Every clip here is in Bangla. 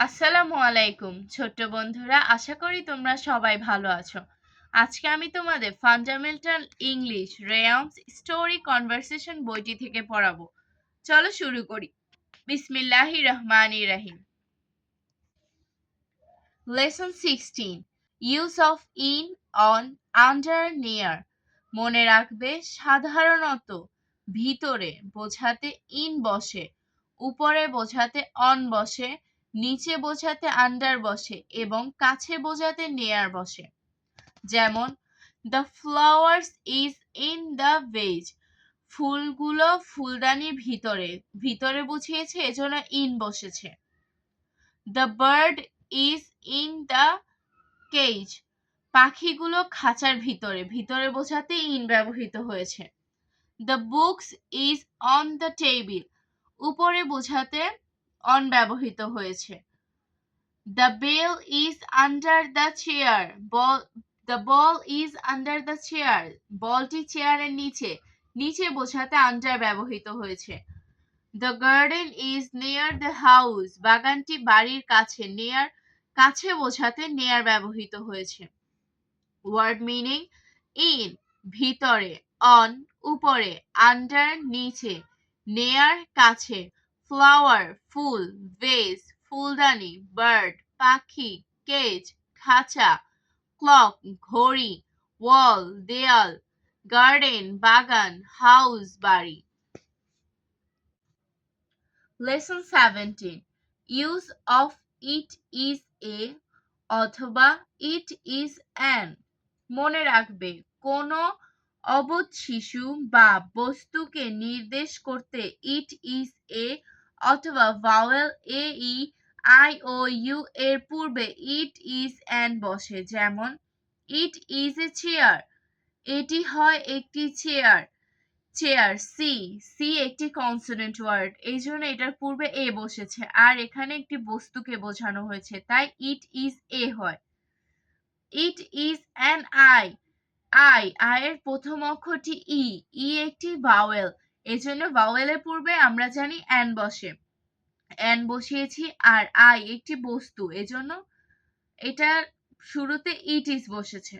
আসসালামু আলাইকুম ছোট্ট বন্ধুরা, আশা করি তোমরা সবাই ভালো আছো। আজকে আমি তোমাদের fundamental English Rayon's story conversation বইটি থেকে পড়াবো। চলো শুরু করি। বিসমিল্লাহির রহমানির রহিম। Lesson 16, use of in, on, under, near. মনে রাখবে, সাধারণত ভিতরে বোঝাতে ইন বসে, উপরে বোঝাতে অন বসে, নিচে বোঝাতে আন্ডার বসে এবং কাছে বোঝাতে নেয়ার বসে। যেমন, the flowers is in the vase. ফুলগুলো ফুলদানির ভিতরে, ভিতরে বুঝিয়েছে এজন্য ইন বসেছে। The bird is in the cage. পাখিগুলো খাঁচার ভিতরে, ভিতরে বোঝাতে ইন ব্যবহৃত হয়েছে। The books is on the table. উপরে বোঝাতে অন ব্যবহৃত হয়েছে। The bell is under the chair. The ball is under the chair. বলটি চেয়ারের নিচে, নিচে বোঝাতে আন্ডার ব্যবহৃত হয়েছে। The garden is near the house. বাগানটি বাড়ির কাছে, নিয়ার কাছে বোঝাতে নেয়ার ব্যবহৃত হয়েছে। ওয়ার্ড মিনিং: ইন ভিতরে, অন উপরে, আন্ডার নিচে, নেয়ার কাছে, ফ্লাওয়ার ফুল, ভেজ ফুলদানি, বার্ড পাখি, কেজ খাঁচা, ক্লক ঘড়ি, ওয়াল দেয়াল, গার্ডেন বাগান, হাউস বাড়ি। Lesson 17, use of it is a অথবা ইট ইজ অ্যান। মনে রাখবে, কোনো অবোধ শিশু বা বস্তুকে নির্দেশ করতে ইট ইজ এ অথবা vowel A E I O U এর পূর্বে ইট ইজ অ্যান বসে। যেমন, ইট ইজ এ চেয়ার, এটি হয় একটি চেয়ার। চেয়ার সি, সি একটি কনসোনেন্ট ওয়ার্ড, এই জন্য এটার পূর্বে এ বসেছে, আর এখানে একটি বস্তুকে বোঝানো হয়েছে, তাই ইট ইজ এ হয়। ইট ইজ অ্যান আই, আয়ের প্রথম অক্ষরটি ই, একটি ভাওয়েল, এজন্য ভাওয়েলের পূর্বে আমরা জানি অ্যান বসে, অ্যান বসিয়েছি। আর আই একটি বস্তু, এজন্য এটার শুরুতে ইট ইজ বসেছে।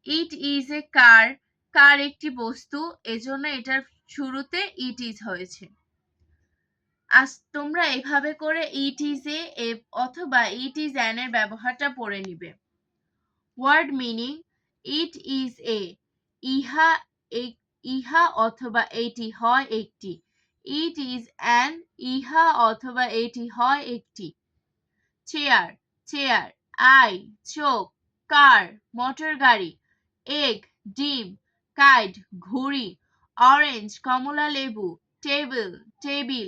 ইট ইজ এ কার, কার একটি বস্তু, এজন্য এটার শুরুতে ইট ইজ হয়েছে। আজ তোমরা এভাবে করে ইট ইজ এ অথবা ইট ইজ অ্যান এর ব্যবহারটা পড়ে নিবে। Word meaning: it is a, ইহা ইহা অথবা এটি হয় একটি। ইট ইজ অ্যান, ইহা অথবা এটি হয় একটি। Chair, chair. আই চোখ, কার মোটর গাড়ি, এগ ডিম, কাইট ঘুড়ি, অরেঞ্জ কমলা লেবু, table table,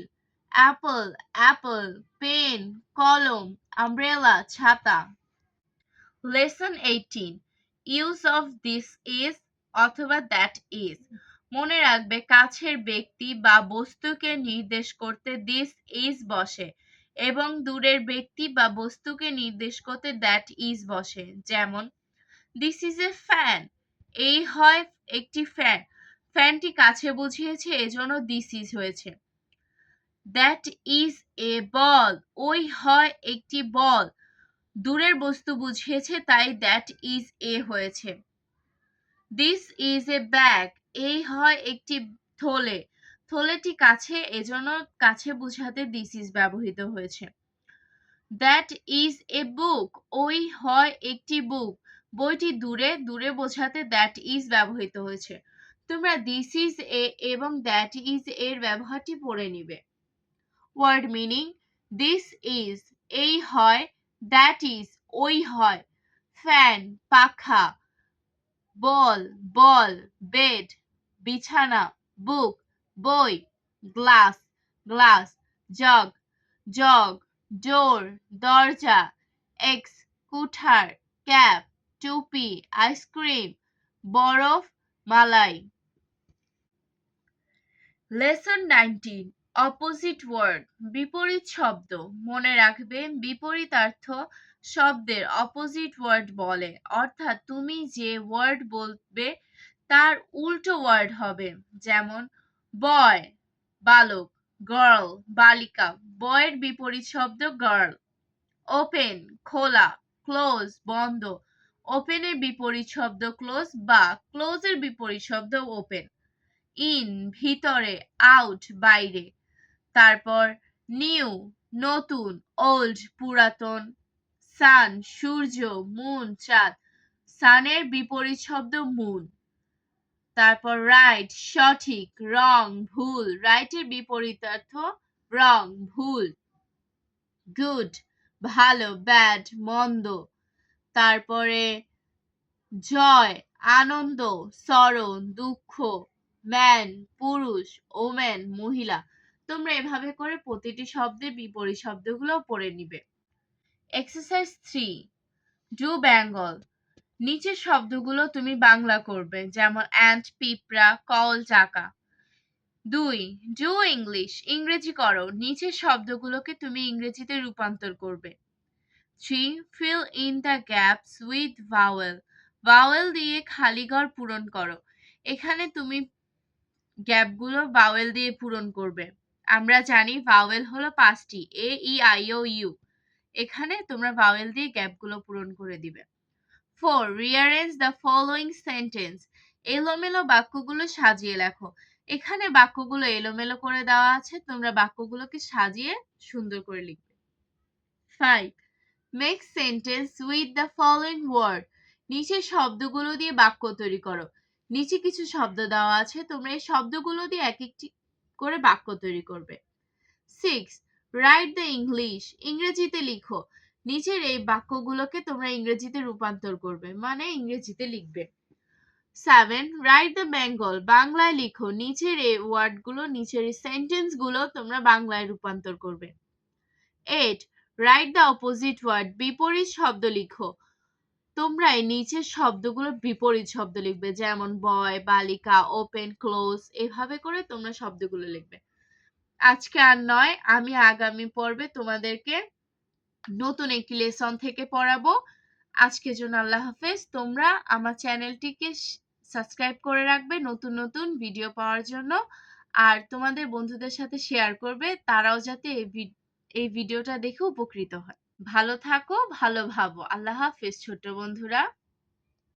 apple apple, pen কলম, আমব্রেলা ছাতা। Lesson 18, use of this is অথবা দ্যাট ইজ। মনে রাখবে, কাছের ব্যক্তি বা বস্তুকে নির্দেশ করতে দিস ইজ বসে এবং দূরের ব্যক্তি বা বস্তুকে নির্দেশ করতে দ্যাট ইজ বসে। যেমন, দিস ইজ এ ফ্যান, এই হয় একটি ফ্যান, ফ্যানটি কাছে বুঝিয়েছে এজন্য দিস ইজ হয়েছে। দ্যাট ইজ এ বল, ওই হয় একটি বল, দূরের বস্তু বুঝিয়েছে তাই দ্যাট ইজ এ হয়েছে। দিস ইজ এ ব্যাগ, এই হয় একটি থলে, থলেটি কাছে এজন্য কাছে বুঝাতে দিস ইজ ব্যবহৃত হয়েছে। দ্যাট ইজ এ বুক, ওই হয় একটি বুক, বইটি দূরে, দূরে বোঝাতে দ্যাট ইজ ব্যবহৃত হয়েছে। তোমরা দিস ইজ এ এবং দ্যাট ইজ এর ব্যবহারটি পড়ে নিবে। ওয়ার্ড মিনিং: দিস ইজ, এই হয়, দ্যাট ইজ, ওই হয়, ফ্যান পাখা, বল বল, বেড বিছানা, বুক বই, গ্লাস গ্লাস, জগ জগ, ডোর দরজা, এক্স কুঠার, ক্যাপ টুপি, আইসক্রিম, বরফ মালাই। লেসন 19, অপোজিট ওয়ার্ড, বিপরীত শব্দ। মনে রাখবে, বিপরীতার্থ শব্দের অপোজিট ওয়ার্ড বলে, অর্থাৎ তুমি যে ওয়ার্ড বলবে তার উল্টো ওয়ার্ড হবে। যেমন, বয় বালক, গার্ল বালিকা, বয়ের বিপরীত শব্দ গার্ল। ওপেন খোলা, ক্লোজ বন্ধ, ওপেনের বিপরীত শব্দ ক্লোজ বা ক্লোজের বিপরীত শব্দ ওপেন। ইন ভিতরে, আউট বাইরে। তারপর নিউ নতুন, ওল্ড পুরাতন, সান সূর্য, মুন চাঁদ, সানের বিপরীত শব্দ মুন। তারপর রাইট সঠিক, রং ভুল, রাইটের বিপরীতার্থ রং ভুল। গুড ভালো, ব্যাড মন্দ। তারপরে জয় আনন্দ, সরো দুঃখ, ম্যান পুরুষ, ওমেন মহিলা। তোমরা এভাবে করে প্রতিটি শব্দের বিপরীত শব্দগুলো পড়ে নিবে। Exercise 3, do Bengal. নিচের শব্দগুলো তুমি বাংলা করবে, যেমন অ্যান্ট পিঁপড়া, কল চাকা। 2, ডু ইংলিশ, ইংরেজি করো। নিচের শব্দগুলোকে তুমি ইংরেজিতে রূপান্তর করবে। 3, fill in the gaps with vowel, vowel দিয়ে খালি ঘর পূরণ করো। এখানে তুমি গ্যাপগুলো ভাওয়েল দিয়ে পূরণ করবে। আমরা জানি ভাওয়েল হলো 5টি, এ ই আই ও ইউ। এখানে তোমরা ভাওয়েল দিয়ে গ্যাপগুলো পূরণ করে দিবে। 4, rearrange the following sentence, এলোমেলো বাক্যগুলো সাজিয়ে লেখো। এখানে বাক্যগুলো এলোমেলো করে দেওয়া আছে, তোমরা বাক্যগুলোকে সাজিয়ে সুন্দর করে লিখবে। 5, make sentence with the following word, নিচের শব্দগুলো দিয়ে বাক্য তৈরি করো। নিচে কিছু শব্দ দেওয়া আছে, তোমরা এই শব্দগুলো দিয়ে এক একটি করে বাক্য তৈরি করবে। 6, write the English, ইংরেজিতে লিখো। নিচের এই বাক্যগুলোকে তোমরা ইংরেজিতে রূপান্তর করবে, মানে ইংরেজিতে লিখবে। 7, write the Bengal, বাংলায় লিখো। নিচের এই ওয়ার্ডগুলো, নিচের এই সেন্টেন্সগুলো তোমরা বাংলায় রূপান্তর করবে। 8, write the opposite word, বিপরীত শব্দ লিখো। তোমরা এই নিচের শব্দগুলো বিপরীত শব্দ লিখবে, যেমন বয় বালিকা, ওপেন ক্লোজ। এভাবে করে তোমরা শব্দগুলো লিখবে। আজকে আর নয়, আমি আগামী পর্বে তোমাদেরকে নতুন একটি লেসন থেকে পড়াবো। আজকের জন্য আল্লাহ হাফেজ। তোমরা আমার চ্যানেলটিকে সাবস্ক্রাইব করে রাখবে নতুন নতুন ভিডিও পাওয়ার জন্য, আর তোমাদের বন্ধুদের সাথে শেয়ার করবে, তারাও যাতে এই ভিডিওটা দেখে উপকৃত হয়। ভালো থাকো, ভালো ভাবো। আল্লাহ হাফেজ ছোট বন্ধুরা।